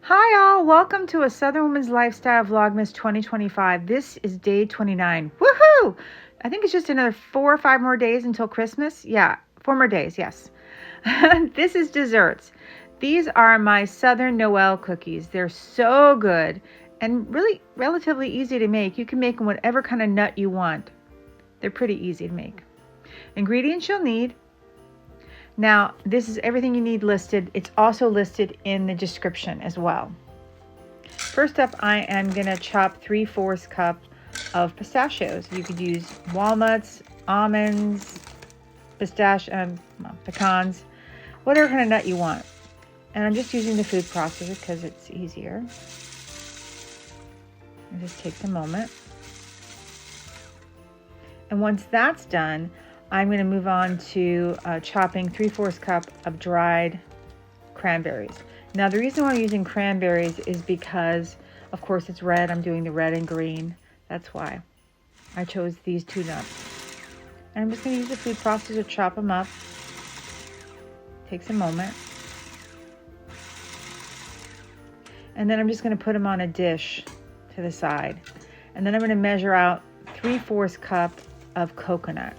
Hi all, welcome to a Southern Woman's Lifestyle Vlogmas 2025. This is day 29. Woohoo! I think it's just another 4 or 5 more days until Christmas. Yeah, 4 more days, yes. This is desserts. These are my Southern Noel cookies. They're so good and really relatively easy to make. You can make them whatever kind of nut you want. They're pretty easy to make. Ingredients you'll need. Now, this is everything you need listed. It's also listed in the description as well. First up, I am going to chop 3/4 cup of pistachios. You could use walnuts, almonds, pecans, whatever kind of nut you want. And I'm just using the food processor because it's easier. It just takes a moment. And once that's done, I'm going to move on to chopping 3/4 cup of dried cranberries. Now, the reason why I'm using cranberries is because, of course, it's red. I'm doing the red and green. That's why I chose these two nuts. And I'm just going to use the food processor to chop them up. Takes a moment. And then I'm just going to put them on a dish to the side. And then I'm going to measure out 3/4 cup of coconut.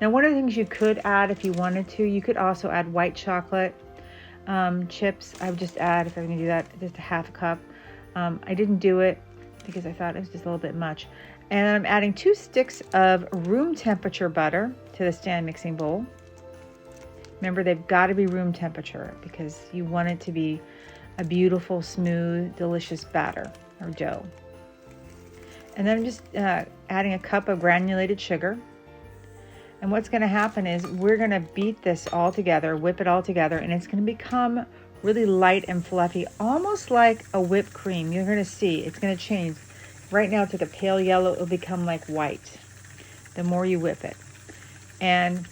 Now, one of the things you could add if you wanted to, you could also add white chocolate chips. I would just add, if I'm going to do that, just a half a cup. I didn't do it because I thought it was just a little bit much. And I'm adding 2 sticks of room temperature butter to the stand mixing bowl. Remember, they've got to be room temperature because you want it to be a beautiful, smooth, delicious batter or dough. And then I'm just adding a cup of granulated sugar. And what's going to happen is we're going to beat this all together, whip it all together, and it's going to become really light and fluffy, almost like a whipped cream. You're going to see it's going to change. Right now it's like a pale yellow. It'll become like white the more you whip it. And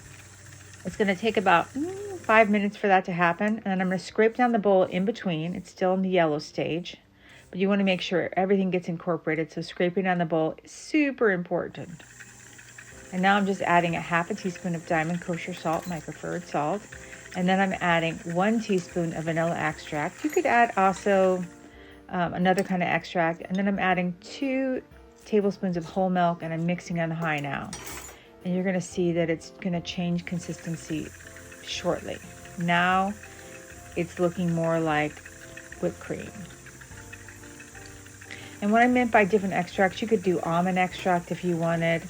it's going to take about 5 minutes for that to happen. And I'm going to scrape down the bowl in between. It's still in the yellow stage, but you want to make sure everything gets incorporated. So scraping down the bowl is super important. And now I'm just adding a half a teaspoon of diamond kosher salt, my preferred salt. And then I'm adding 1 teaspoon of vanilla extract. You could add also another kind of extract. And then I'm adding 2 tablespoons of whole milk, and I'm mixing on high now. And you're going to see that it's going to change consistency shortly. Now it's looking more like whipped cream. And what I meant by different extracts, you could do almond extract if you wanted.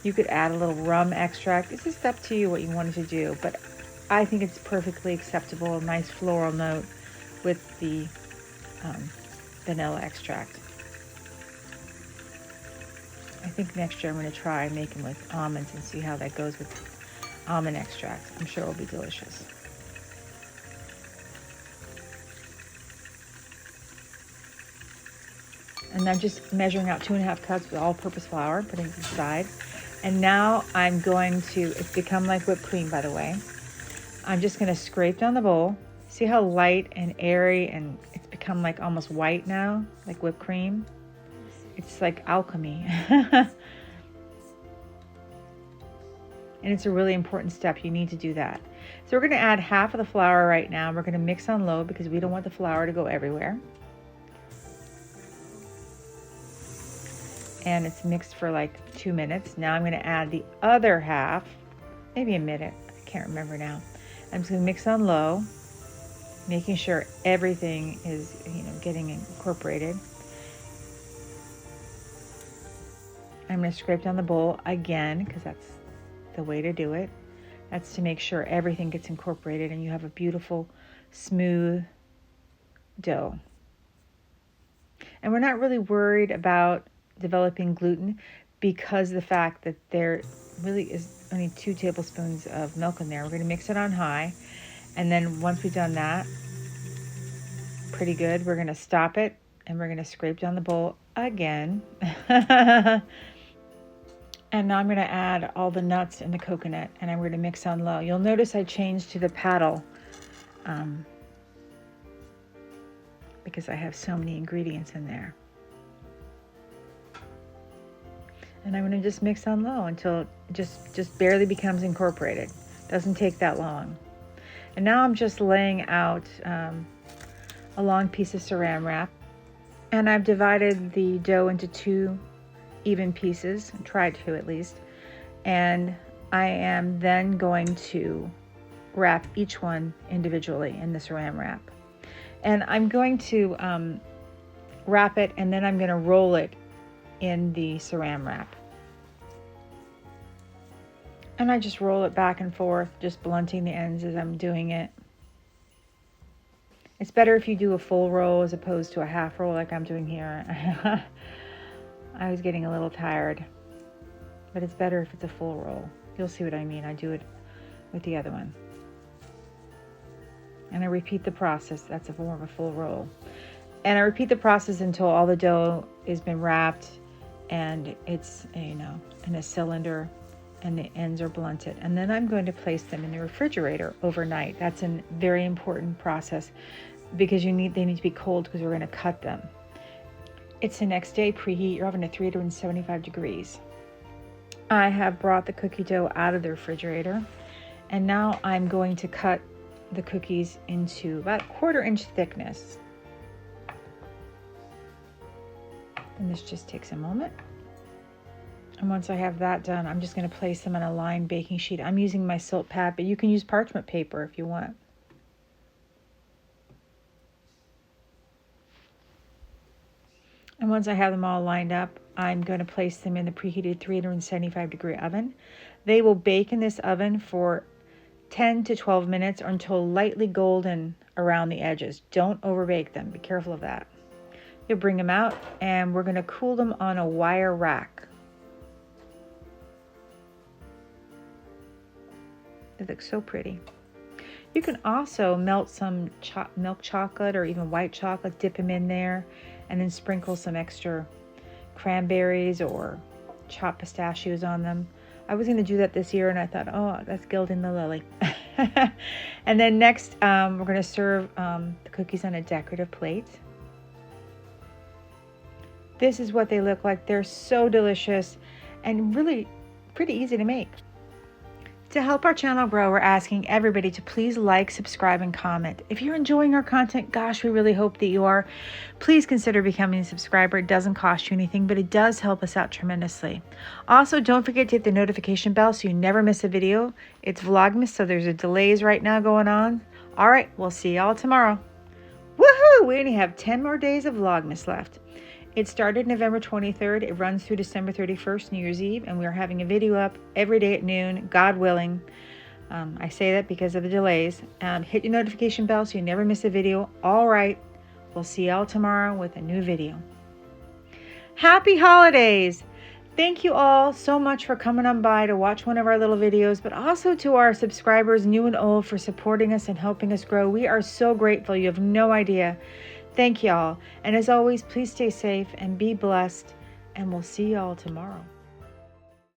You could add a little rum extract. It's just up to you what you wanted to do, but I think it's perfectly acceptable, a nice floral note with the vanilla extract. I think next year I'm going to try making with almonds and see how that goes with almond extract. I'm sure it will be delicious. And I'm just measuring out 2.5 cups of all-purpose flour, putting it aside. And now I'm going to, it's become like whipped cream, by the way. I'm just going to scrape down the bowl. See how light and airy, and it's become like almost white now, like whipped cream. It's like alchemy. And it's a really important step. You need to do that. So we're going to add half of the flour right now. We're going to mix on low because we don't want the flour to go everywhere. And it's mixed for like 2 minutes. Now I'm going to add the other half, maybe a minute. I can't remember now. I'm just going to mix on low, making sure everything is, getting incorporated. I'm going to scrape down the bowl again because that's the way to do it. That's to make sure everything gets incorporated and you have a beautiful, smooth dough. And we're not really worried about developing gluten because the fact that there really is only 2 tablespoons of milk in there. We're going to mix it on high, and then once we've done that, pretty good, we're going to stop it and we're going to scrape down the bowl again. And now I'm going to add all the nuts and the coconut, and I'm going to mix on low. You'll notice I changed to the paddle because I have so many ingredients in there. And I'm going to just mix on low until it just barely becomes incorporated. Doesn't take that long. And now I'm just laying out a long piece of saran wrap. And I've divided the dough into 2 even pieces, tried to at least. And I am then going to wrap each one individually in the saran wrap. And I'm going to wrap it, and then I'm going to roll it in the saran wrap. And I just roll it back and forth, just blunting the ends as I'm doing it. It's better if you do a full roll as opposed to a half roll like I'm doing here. I was getting a little tired, but it's better if it's a full roll. You'll see what I mean. I do it with the other one. And I repeat the process. That's a form of a full roll. And I repeat the process until all the dough has been wrapped and it's, in a cylinder and the ends are blunted. And then I'm going to place them in the refrigerator overnight. That's a very important process because they need to be cold because we're going to cut them. It's the next day. Preheat your oven to 375 degrees. I have brought the cookie dough out of the refrigerator, and now I'm going to cut the cookies into about 1/4 inch thickness. And this just takes a moment. And once I have that done, I'm just going to place them on a lined baking sheet. I'm using my silk pad, but you can use parchment paper if you want. And once I have them all lined up, I'm going to place them in the preheated 375 degree oven. They will bake in this oven for 10 to 12 minutes or until lightly golden around the edges. Don't overbake them. Be careful of that. You'll bring them out, and we're going to cool them on a wire rack. They look so pretty. You can also melt some milk chocolate or even white chocolate, dip them in there, and then sprinkle some extra cranberries or chopped pistachios on them. I was going to do that this year, and I thought, oh, that's gilding the lily. And then next, we're going to serve the cookies on a decorative plate. This is what they look like. They're so delicious and really pretty easy to make. To help our channel grow, we're asking everybody to please like, subscribe, and comment. If you're enjoying our content, gosh, we really hope that you are. Please consider becoming a subscriber. It doesn't cost you anything, but it does help us out tremendously. Also, don't forget to hit the notification bell so you never miss a video. It's Vlogmas, so there's delays right now going on. All right, we'll see y'all tomorrow. Woohoo! We only have 10 more days of Vlogmas left. It started November 23rd. It runs through December 31st, New Year's Eve, and we are having a video up every day at noon, God willing. I say that because of the delays. Hit your notification bell so you never miss a video. All right, we'll see y'all tomorrow with a new video. Happy holidays! Thank you all so much for coming on by to watch one of our little videos, but also to our subscribers, new and old, for supporting us and helping us grow. We are so grateful. You have no idea. Thank y'all. And as always, please stay safe and be blessed. And we'll see y'all tomorrow.